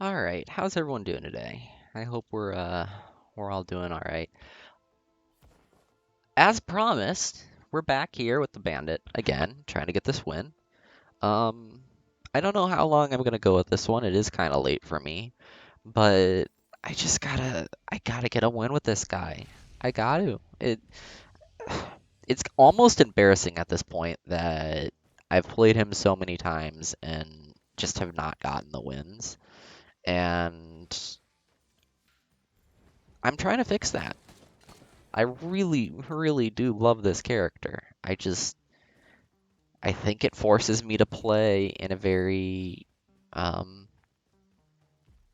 All right, how's everyone doing today? I hope we're all doing all right. As promised, we're back here with the Bandit again, trying to get this win. Um, I don't know how long I'm gonna go with this one. It is kind of late for me, but I gotta get a win with this guy. I got to. It's almost embarrassing at this point that I've played him so many times and just have not gotten the wins. And I'm trying to fix that. I really, really do love this character. I think it forces me to play in a very um,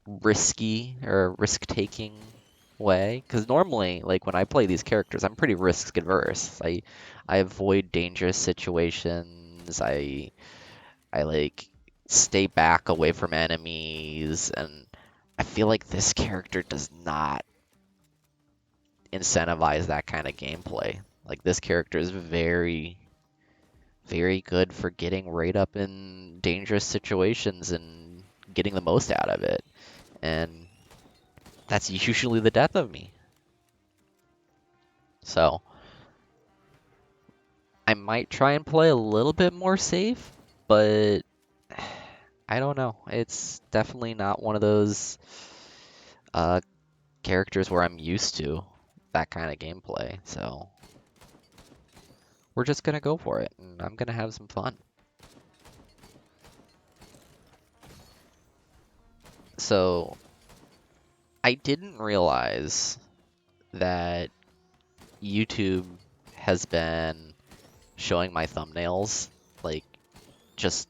risky or risk-taking way. Because normally, like when I play these characters, I'm pretty risk-averse. I avoid dangerous situations. I like stay back away from enemies, and I feel like this character does not incentivize that kind of gameplay. Like this character is very good for getting right up in dangerous situations and getting the most out of it. And that's usually the death of me. So I might try and play a little bit more safe, but I don't know. It's definitely not one of those uh, characters where I'm used to that kind of gameplay. So we're just gonna go for it, and I'm gonna have some fun. So I didn't realize that YouTube has been showing my thumbnails like just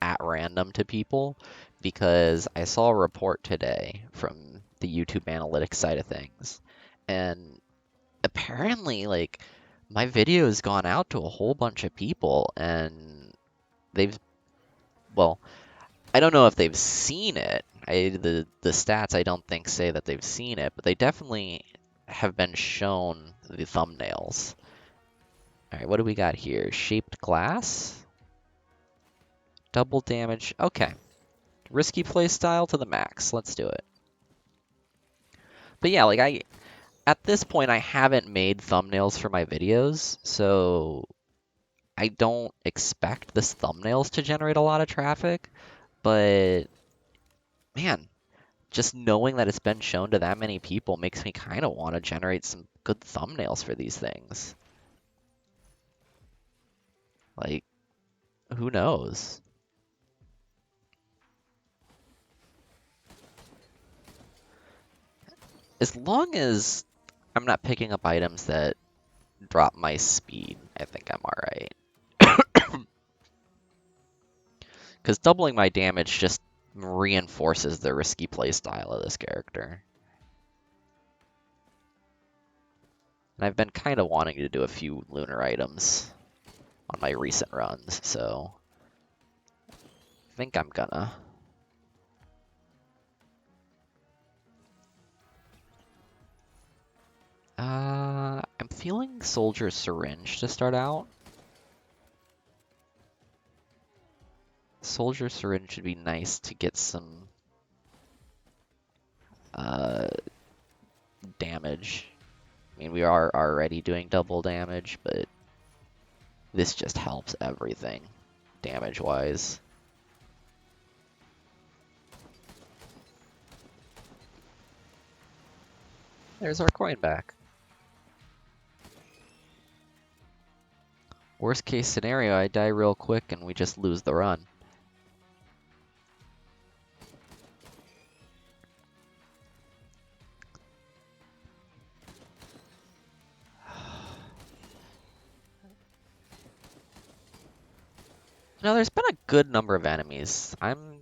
at random to people because I saw a report today from the YouTube analytics side of things. And apparently, like, my video has gone out to a whole bunch of people and they've, well, I don't know if they've seen it. The stats I don't think say that they've seen it, but they definitely have been shown the thumbnails. All right, what do we got here? Shaped glass? Double damage. Okay. Risky play style to the max. Let's do it. But yeah, like at this point I haven't made thumbnails for my videos, so I don't expect this thumbnails to generate a lot of traffic, but man, just knowing that it's been shown to that many people makes me kind of want to generate some good thumbnails for these things. Like, who knows? As long as I'm not picking up items that drop my speed, I think I'm alright. Because doubling my damage just reinforces the risky playstyle of this character. And I've been kind of wanting to do a few lunar items on my recent runs, so I think I'm gonna. I'm feeling Soldier Syringe to start out. Soldier Syringe should be nice to get some uh, damage. I mean, we are already doing double damage, but this just helps everything damage-wise. There's our coin back. Worst case scenario, I die real quick and we just lose the run. No, there's been a good number of enemies. I'm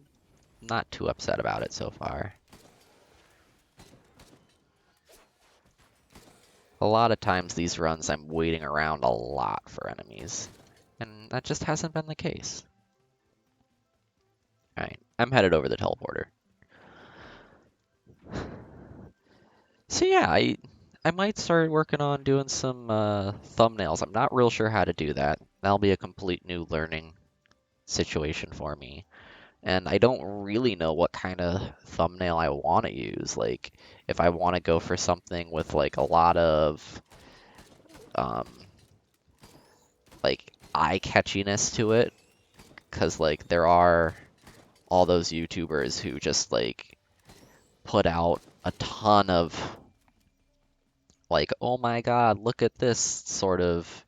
not too upset about it so far. A lot of times these runs I'm waiting around a lot for enemies, and that just hasn't been the case. Alright, I'm headed over the teleporter. So yeah, I might start working on doing some thumbnails. I'm not real sure how to do that. That'll be a complete new learning situation for me. And I don't really know what kind of thumbnail I want to use. Like, if I want to go for something with like a lot of um, like eye catchiness to it, because like there are all those YouTubers who just like put out a ton of like, oh my God, look at this sort of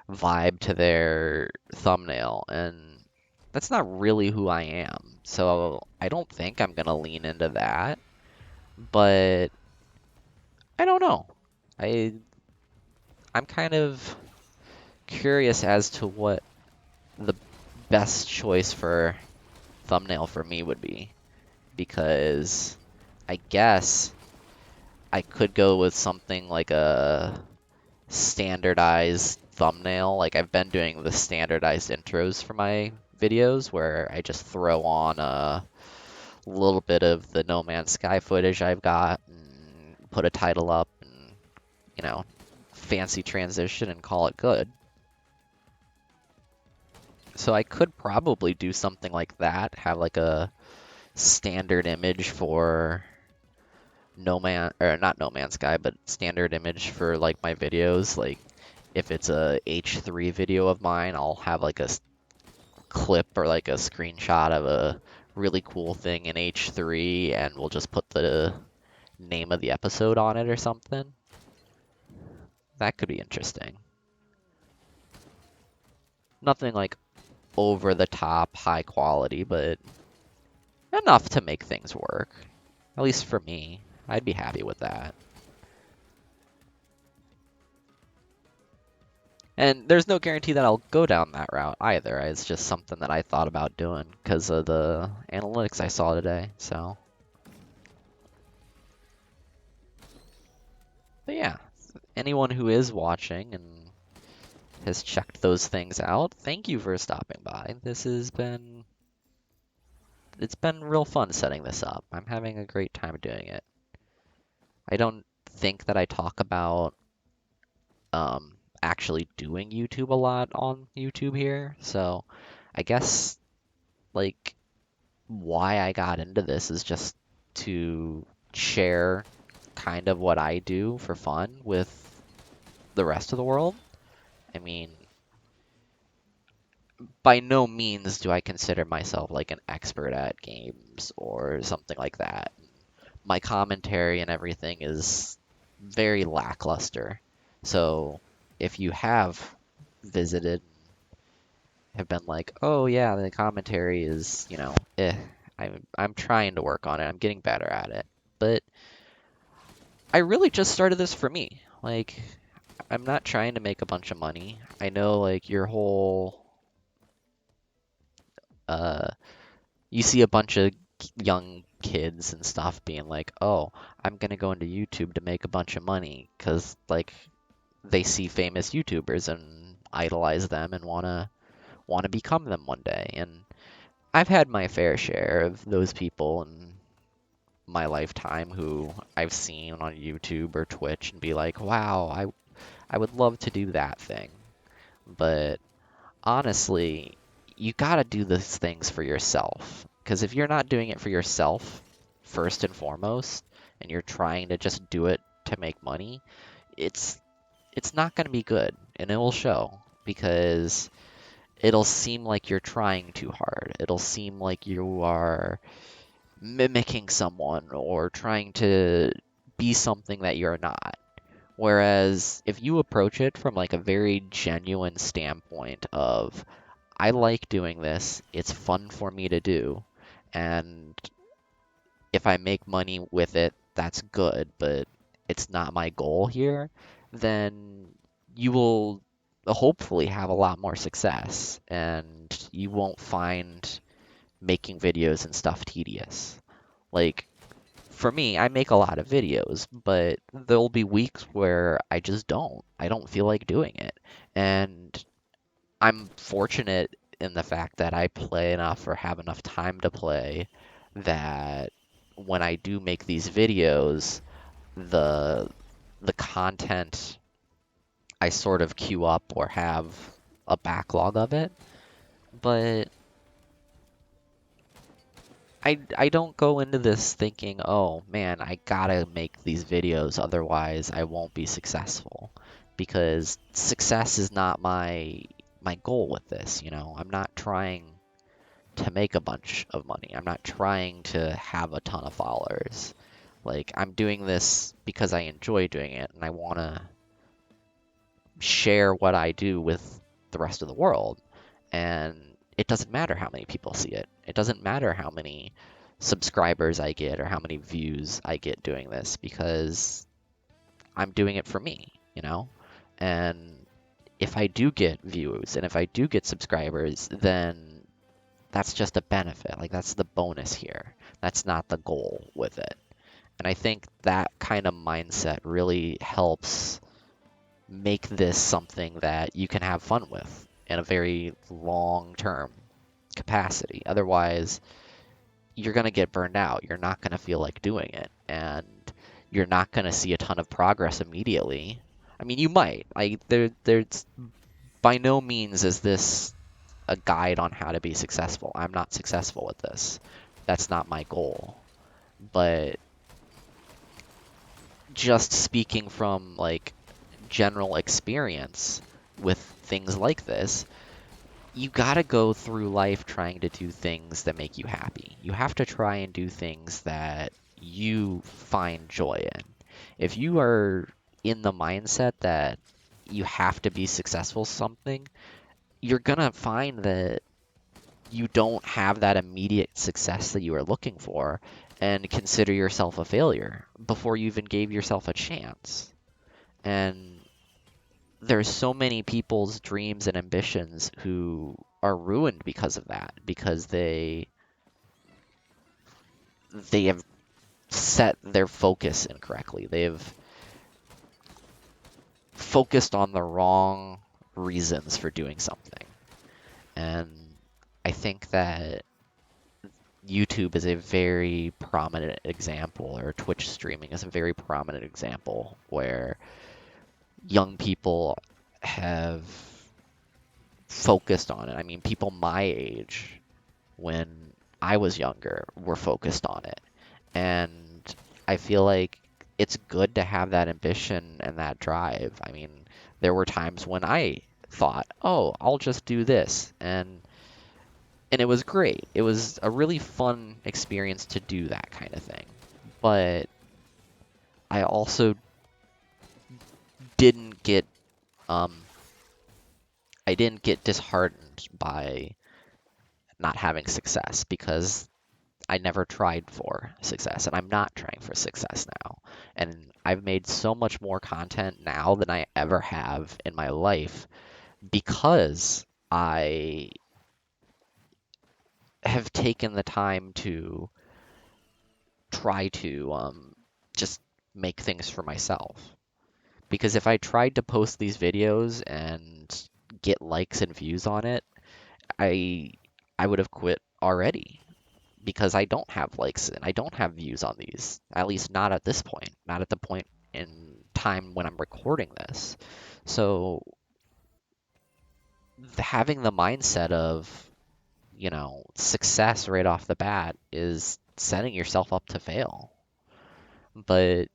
vibe to their thumbnail, and that's not really who I am. So I don't think I'm gonna lean into that, but I don't know. I I'm kind of curious as to what the best choice for thumbnail for me would be, because I guess I could go with something like a standardized thumbnail. Like I've been doing the standardized intros for my videos where I just throw on a little bit of the No Man's Sky footage I've got and put a title up and, you know, fancy transition and call it good. So I could probably do something like that, have like a standard image for No Man, or not No Man's Sky, but standard image for like my videos. Like if it's a H3 video of mine, I'll have like a clip or like a screenshot of a really cool thing in H3 and we'll just put the name of the episode on it or something. That could be interesting. Nothing like over the top high quality, but enough to make things work. At least for me. I'd be happy with that. And there's no guarantee that I'll go down that route either. It's just something that I thought about doing because of the analytics I saw today. So, but yeah, anyone who is watching and has checked those things out, thank you for stopping by. It's been real fun setting this up. I'm having a great time doing it. I don't think that I talk about actually doing YouTube a lot on YouTube here, so I guess like why I got into this is just to share kind of what I do for fun with the rest of the world. I mean, by no means do I consider myself like an expert at games or something like that. My commentary and everything is very lackluster. So if you have visited, have been like, oh yeah, the commentary is, I'm trying to work on it. I'm getting better at it. But I really just started this for me. Like, I'm not trying to make a bunch of money. I know like your whole uh you see a bunch of young kids and stuff being like, "Oh, I'm gonna go into YouTube to make a bunch of money," because like they see famous YouTubers and idolize them and wanna become them one day. And I've had my fair share of those people in my lifetime who I've seen on YouTube or Twitch and be like, "Wow, I would love to do that thing." But honestly, you gotta do these things for yourself. Because if you're not doing it for yourself, first and foremost, and you're trying to just do it to make money, it's it's not gonna be good, and it will show. Because it'll seem like you're trying too hard. It'll seem like you are mimicking someone or trying to be something that you're not. Whereas if you approach it from like a very genuine standpoint of I like doing this. It's fun for me to do. And if I make money with it, that's good, but it's not my goal here, then you will hopefully have a lot more success and you won't find making videos and stuff tedious. Like, for me, I make a lot of videos, but there'll be weeks where I just don't. I don't feel like doing it. And I'm fortunate in the fact that I play enough or have enough time to play that when I do make these videos, the the content I sort of queue up or have a backlog of it. But I don't go into this thinking, oh man, I gotta make these videos, otherwise I won't be successful. Because success is not my goal with this, you know. I'm not trying to make a bunch of money. I'm not trying to have a ton of followers. Like, I'm doing this because I enjoy doing it and I want to share what I do with the rest of the world. And it doesn't matter how many people see it. It doesn't matter how many subscribers I get or how many views I get doing this because I'm doing it for me, you know? And if I do get views and if I do get subscribers, then that's just a benefit. Like, that's the bonus here. That's not the goal with it. And I think that kind of mindset really helps make this something that you can have fun with in a very long term capacity. Otherwise, you're going to get burned out. You're not going to feel like doing it. And you're not going to see a ton of progress immediately. I mean, you might. There's by no means is this a guide on how to be successful. I'm not successful with this. That's not my goal. But just speaking from like general experience with things like this, you gotta go through life trying to do things that make you happy. You have to try and do things that you find joy in. If you are in the mindset that you have to be successful something, you're gonna find that you don't have that immediate success that you are looking for and consider yourself a failure before you even gave yourself a chance. And there's so many people's dreams and ambitions who are ruined because of that, because they have set their focus incorrectly. They've focused on the wrong reasons for doing something. And I think that YouTube is a very prominent example, or Twitch streaming is a very prominent example where young people have focused on it. I mean, people my age, when I was younger, were focused on it. And I feel like it's good to have that ambition and that drive. I mean, there were times when I thought, oh, I'll just do this. And it was great. It was a really fun experience to do that kind of thing. But I also didn't get um I didn't get disheartened by not having success because I never tried for success and I'm not trying for success now. And I've made so much more content now than I ever have in my life because I have taken the time to try to just make things for myself. Because if I tried to post these videos and get likes and views on it, I I would have quit already because I don't have likes and I don't have views on these. At least not at this point, not at the point in time when I'm recording this. So having the mindset of, you know, success right off the bat is setting yourself up to fail. But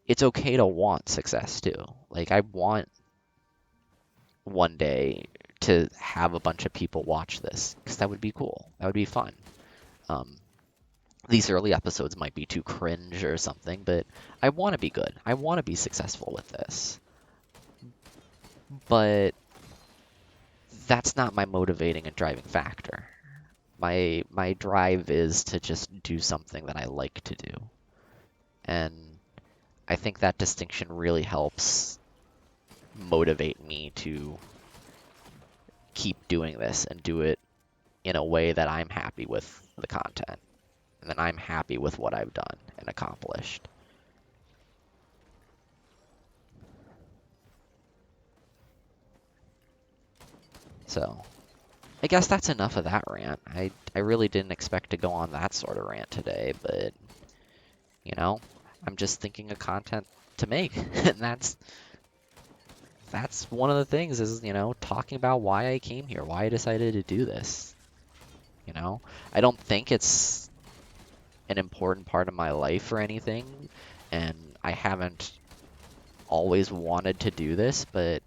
it's okay to want success too. Like, I want one day to have a bunch of people watch this because that would be cool. That would be fun. Um, these early episodes might be too cringe or something, but I want to be good. I want to be successful with this. But that's not my motivating and driving factor. My drive is to just do something that I like to do. And I think that distinction really helps motivate me to keep doing this and do it in a way that I'm happy with the content and that I'm happy with what I've done and accomplished. So, I guess that's enough of that rant. I really didn't expect to go on that sort of rant today, but you know, I'm just thinking of content to make, and that's one of the things is, you know, talking about why I came here, why I decided to do this. You know, I don't think it's an important part of my life or anything, and I haven't always wanted to do this, but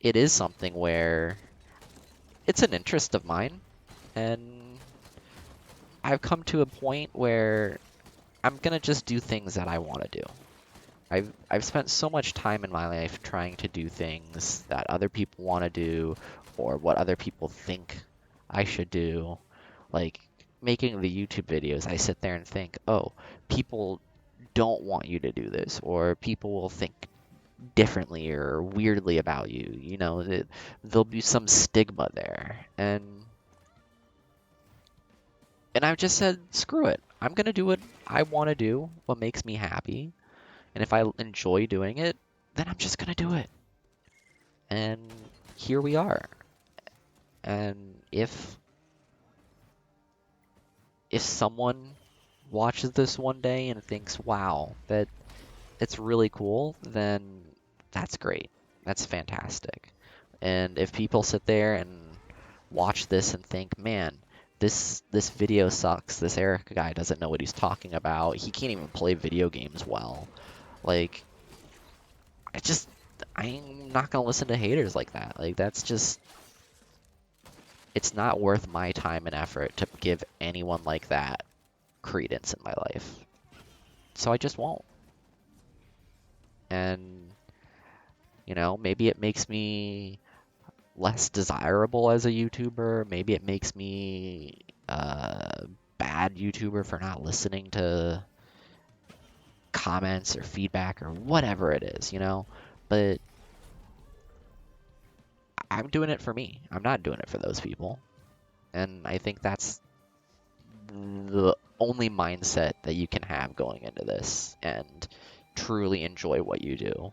it is something where it's an interest of mine, and I've come to a point where I'm gonna just do things that I want to do. I've spent so much time in my life trying to do things that other people want to do or what other people think I should do. Like making the YouTube videos, I sit there and think, "Oh, people don't want you to do this," or people will think differently or weirdly about you. There'll be some stigma there. And I've just said, "Screw it. I'm going to do what I want to do, what makes me happy. And if I enjoy doing it, then I'm just gonna do it." And here we are. And if someone watches this one day and thinks, "Wow, that it's really cool," then that's great. That's fantastic. And if people sit there and watch this and think, "Man, this video sucks. This Eric guy doesn't know what he's talking about. He can't even play video games well." Like, I just I'm not gonna listen to haters like that. Like that's just it's not worth my time and effort to give anyone like that credence in my life. So I just won't. And maybe it makes me less desirable as a YouTuber. Maybe it makes me a bad YouTuber for not listening to comments or feedback or whatever it is. But I'm doing it for me. I'm not doing it for those people. And I think that's the only mindset that you can have going into this and truly enjoy what you do.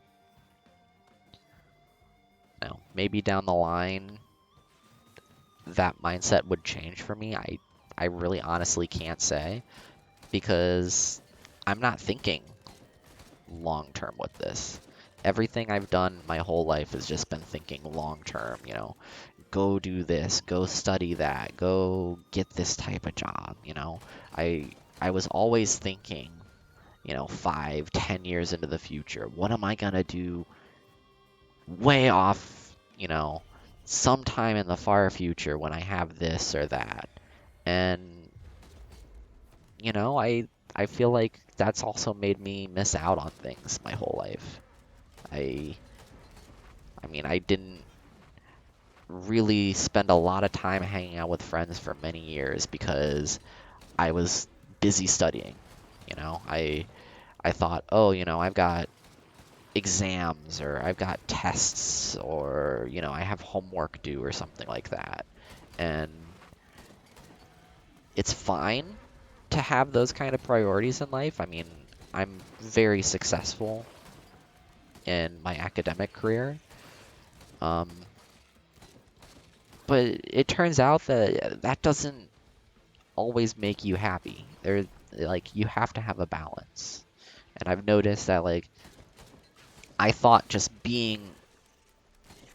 Now, maybe down the line that mindset would change for me. I really honestly can't say because I'm not thinking long term with this. Everything I've done my whole life has just been thinking long term. Go do this, go study that, go get this type of job. I was always thinking, 5, 10 years into the future. What am I gonna do way off, sometime in the far future when I have this or that? And, I feel like that's also made me miss out on things my whole life. I I mean, I didn't really spend a lot of time hanging out with friends for many years because I was busy studying. I thought, "Oh, I've got exams or I've got tests or, I have homework due or something like that." And it's fine to have those kind of priorities in life. I mean, I'm very successful in my academic career. Um, but it turns out that that doesn't always make you happy. You have to have a balance. And I've noticed that, I thought just being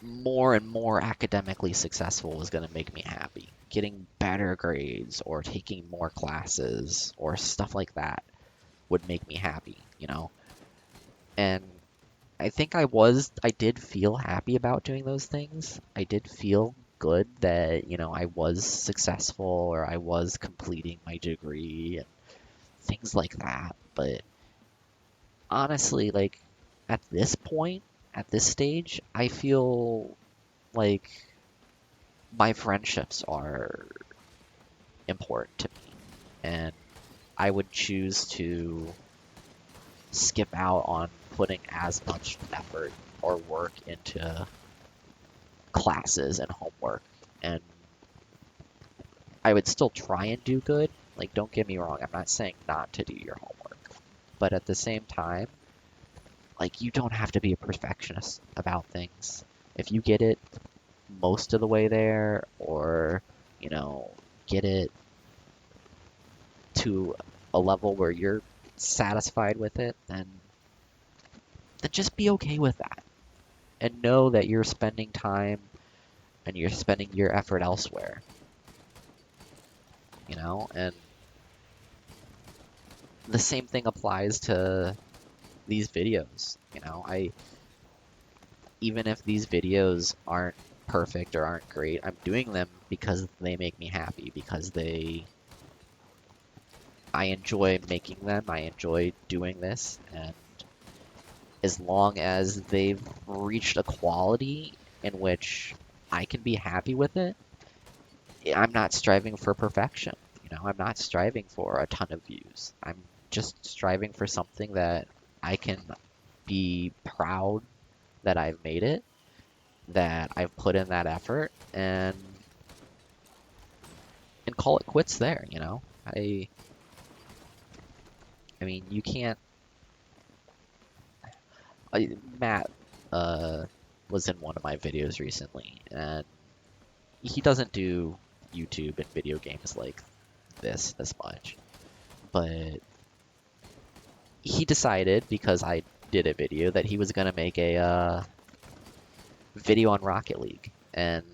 more and more academically successful was going to make me happy. Getting better grades or taking more classes or stuff like that would make me happy. And I think I did feel happy about doing those things. I did feel good that, I was successful or I was completing my degree and things like that. But honestly, at this point, at this stage, I feel like my friendships are important to me. And I would choose to skip out on putting as much effort or work into classes and homework. And I would still try and do good. Like, don't get me wrong, I'm not saying not to do your homework. But at the same time, you don't have to be a perfectionist about things. If you get it most of the way there, or, you know, get it to a level where you're satisfied with it, then just be okay with that. And know that you're spending time and you're spending your effort elsewhere. And the same thing applies to these videos. You know, I even if these videos aren't perfect or aren't great, I'm doing them because they make me happy, because I enjoy making them, I enjoy doing this, and as long as they've reached a quality in which I can be happy with it, I'm not striving for perfection. You know, I'm not striving for a ton of views. I'm just striving for something that I can be proud that I've made it, that I've put in that effort, and call it quits there, you know? I mean, you can't Matt uh was in one of my videos recently, and he doesn't do YouTube and video games like this as much. But he decided, because I did a video, that he was gonna make a video on Rocket League. And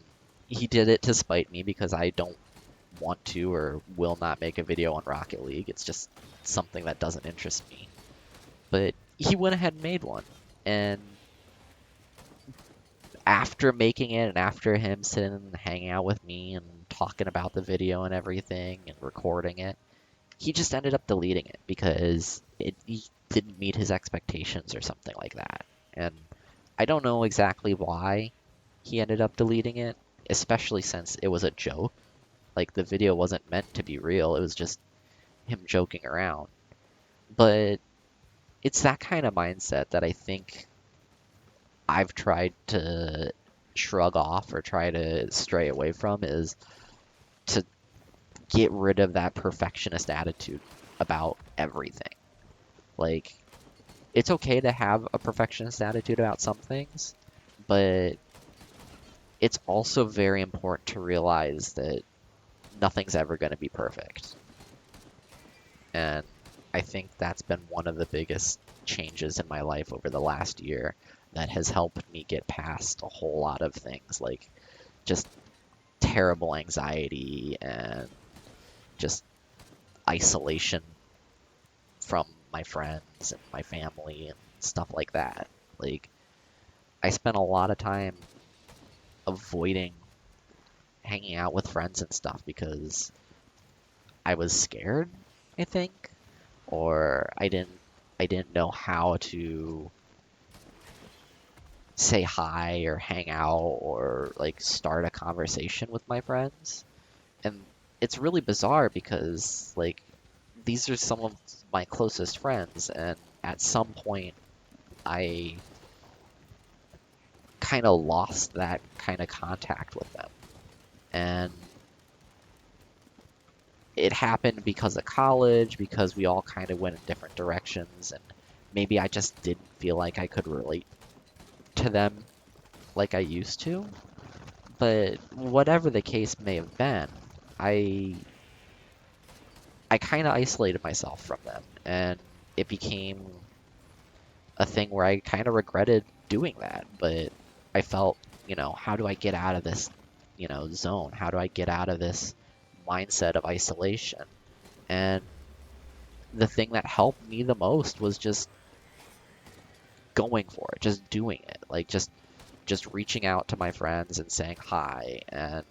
he did it to spite me because I don't want to or will not make a video on Rocket League. It's just something that doesn't interest me. But he went ahead and made one. And after making it and after him sitting and hanging out with me and talking about the video and everything and recording it, he just ended up deleting it because he didn't meet his expectations or something like that. And I don't know exactly why he ended up deleting it, especially since it was a joke. Like, the video wasn't meant to be real, it was just him joking around. But it's that kind of mindset that I think I've tried to shrug off or try to stray away from, is to get rid of that perfectionist attitude about everything. Like, it's okay to have a perfectionist attitude about some things, but it's also very important to realize that nothing's ever going to be perfect. And I think that's been one of the biggest changes in my life over the last year that has helped me get past a whole lot of things, like just terrible anxiety and just isolation from my friends and my family and stuff like that. Like, I spent a lot of time avoiding hanging out with friends and stuff because I was scared, I think, or I didn't know how to say hi or hang out or like start a conversation with my friends. And it's really bizarre because like these are some of my closest friends, and at some point I kind of lost that kind of contact with them. And it happened because of college, because we all kind of went in different directions, and maybe I just didn't feel like I could relate to them like I used to. But whatever the case may have been, I I kind of isolated myself from them, and it became a thing where I kind of regretted doing that. But I felt, how do I get out of this, zone? How do I get out of this mindset of isolation? And the thing that helped me the most was just going for it, just doing it. Like, just reaching out to my friends and saying hi and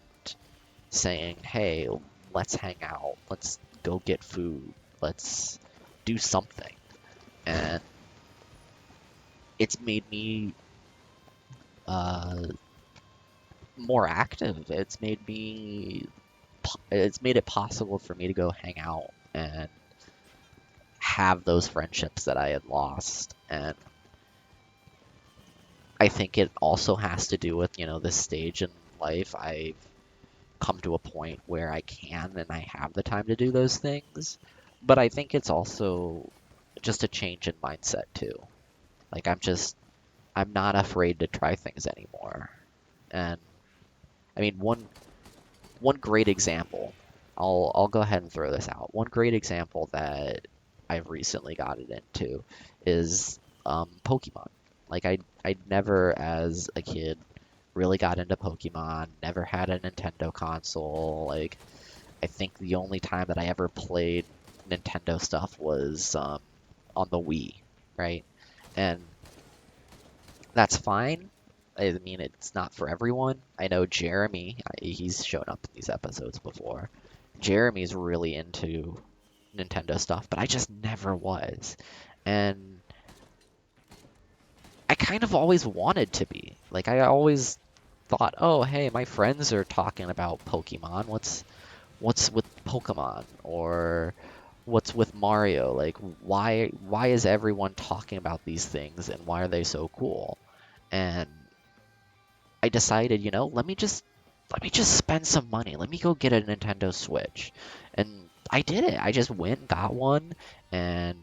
saying, "Hey, let's hang out. Let's go get food. Let's do something." And it's made me uh, more active. It's made it possible for me to go hang out and have those friendships that I had lost. And I think it also has to do with, this stage in life. I've come to a point where I can and I have the time to do those things. But I think it's also just a change in mindset too. Like, I'm not afraid to try things anymore. And I mean, one great example, I'll go ahead and throw this out. One great example that I've recently gotten into is Pokemon. Like, I never as a kid really got into Pokemon, never had a Nintendo console. Like, I think the only time that I ever played Nintendo stuff was on the Wii, right? And that's fine. I mean, it's not for everyone. I know Jeremy, he's shown up in these episodes before. Jeremy's really into Nintendo stuff, but I just never was. And I kind of always wanted to be. Like, I always thought, oh, hey, my friends are talking about Pokemon. What's with Pokemon? Or what's with Mario? Like, why is everyone talking about these things and why are they so cool? And I decided, let me just spend some money. Let me go get a Nintendo Switch. And I did it. I just went and got one and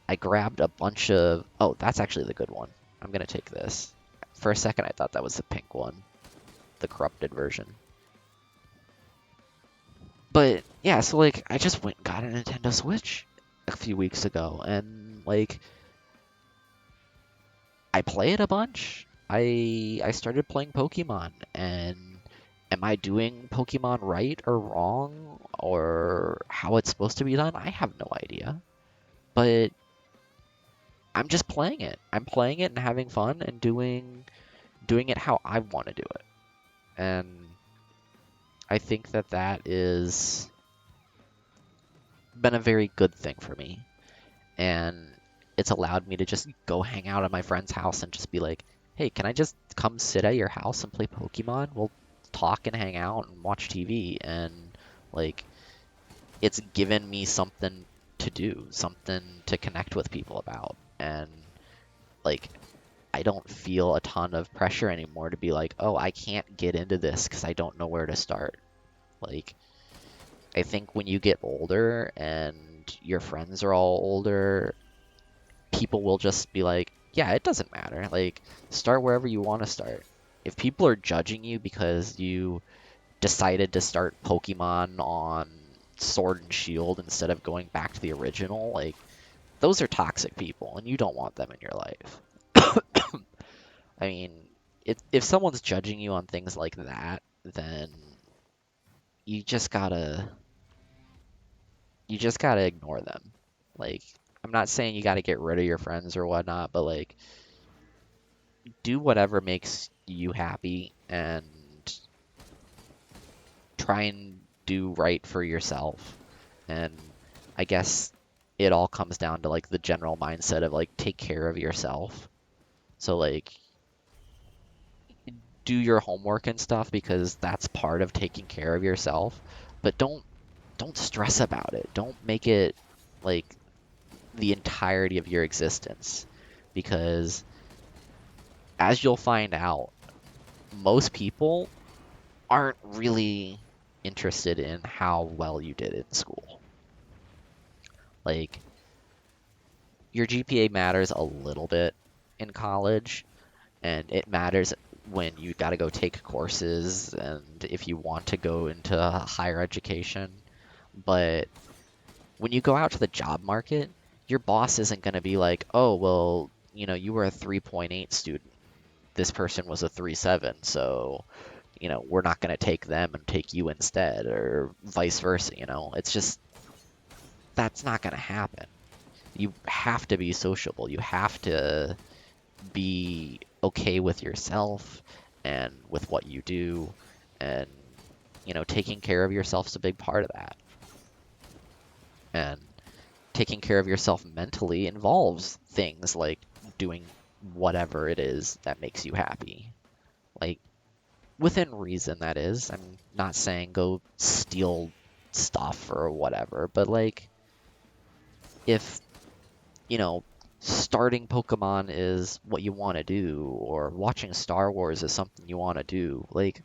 I grabbed a bunch of, oh, that's actually the good one. I'm gonna take this. For a second I thought that was the pink one, the corrupted version. But yeah, so like I just went and got a Nintendo Switch a few weeks ago and like I play it a bunch. I started playing Pokemon, and am I doing Pokemon right or wrong or how it's supposed to be done? I have no idea. But I'm just playing it. I'm playing it and having fun and doing it how I want to do it. And I think that that is been a very good thing for me. And it's allowed me to just go hang out at my friend's house and just be like, hey, can I just come sit at your house and play Pokemon? We'll talk and hang out and watch TV. And like, it's given me something to do, something to connect with people about. And like, I don't feel a ton of pressure anymore to be like, oh, I can't get into this because I don't know where to start. Like, I think when you get older and your friends are all older, people will just be like, yeah, it doesn't matter. Like, start wherever you want to start. If people are judging you because you decided to start Pokemon on Sword and Shield instead of going back to the original, like, those are toxic people, and you don't want them in your life. I mean, if someone's judging you on things like that, then you just gotta you just gotta ignore them. Like, I'm not saying you gotta get rid of your friends or whatnot, but like, do whatever makes you happy and try and do right for yourself. And I guess it all comes down to like the general mindset of like take care of yourself. So like do your homework and stuff because that's part of taking care of yourself, but don't stress about it. Don't make it like the entirety of your existence because as you'll find out, most people aren't really interested in how well you did in school. Like, your GPA matters a little bit in college, and it matters when you got to go take courses and if you want to go into higher education. But when you go out to the job market, your boss isn't going to be like, oh, well, you were a 3.8 student. This person was a 3.7, so we're not going to take them and take you instead, or vice versa. It's just, that's not going to happen. You have to be sociable. You have to be okay with yourself and with what you do. And, taking care of yourself is a big part of that. And taking care of yourself mentally involves things like doing whatever it is that makes you happy. Like, within reason, that is. I'm not saying go steal stuff or whatever, but like, if, you know, starting Pokemon is what you want to do, or watching Star Wars is something you want to do, like,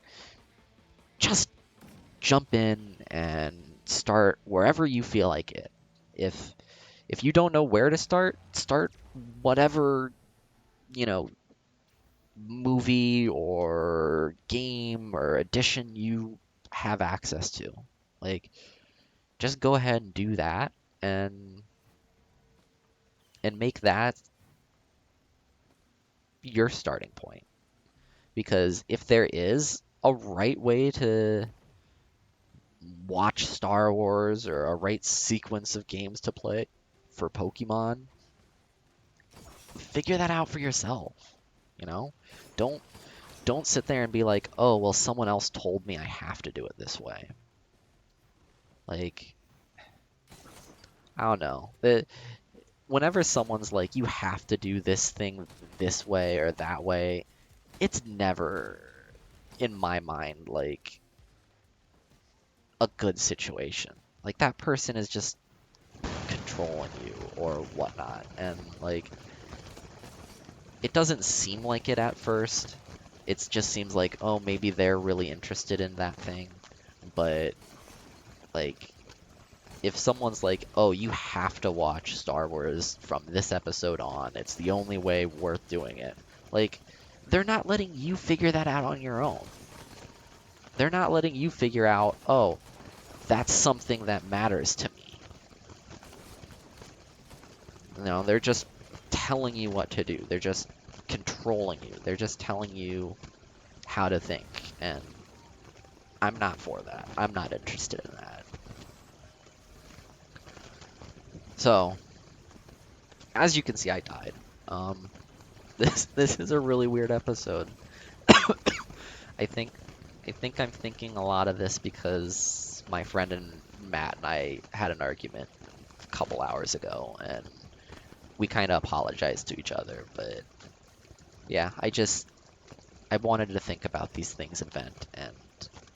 just jump in and start wherever you feel like it. If if you don't know where to start whatever, you know, movie or game or edition you have access to. Like, just go ahead and do that and make that your starting point. Because if there is a right way to watch Star Wars or a right sequence of games to play for Pokemon, figure that out for yourself, you know? Don't don't sit there and be like, "Oh, well someone else told me I have to do it this way." Like, I don't know. Whenever someone's like, "You have to do this thing this way or that way," it's never in my mind like a good situation. Like that person is just controlling you or whatnot. And like it doesn't seem like it at first. It just seems like, oh, maybe they're really interested in that thing. But like if someone's like, oh, you have to watch Star Wars from this episode on, it's the only way worth doing it. Like they're not letting you figure that out on your own. They're not letting you figure out, oh, that's something that matters to me. They're just telling you what to do. They're just controlling you. They're just telling you how to think. And I'm not for that. I'm not interested in that. So, as you can see, I died. Um, this is a really weird episode. I think I'm thinking a lot of this because my friend and Matt and I had an argument a couple hours ago, and we kind of apologized to each other. But yeah, I wanted to think about these things and vent, and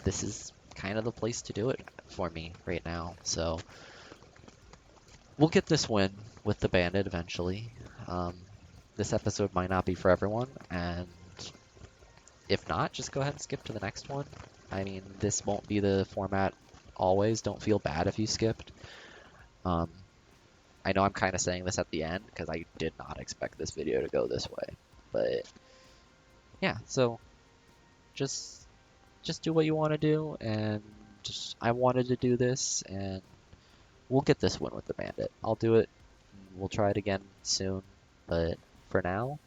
this is kind of the place to do it for me right now. So we'll get this win with the Bandit eventually. Um, this episode might not be for everyone, and if not, just go ahead and skip to the next one. I mean, this won't be the format always. Don't feel bad if you skipped. Um, I know I'm kind of saying this at the end because I did not expect this video to go this way. But yeah, so just do what you want to do, and just I wanted to do this, and we'll get this win with the Bandit. I'll do it. We'll try it again soon. But for now,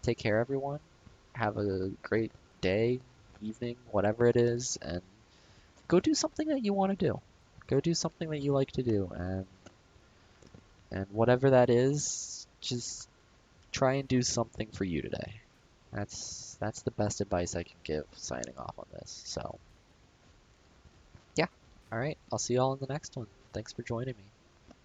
take care, everyone. Have a great day, evening, whatever it is, and go do something that you want to do. Go do something that you like to do, and whatever that is, just try and do something for you today. That's the best advice I can give signing off on this. So, yeah. All right. I'll see you all in the next one. Thanks for joining me.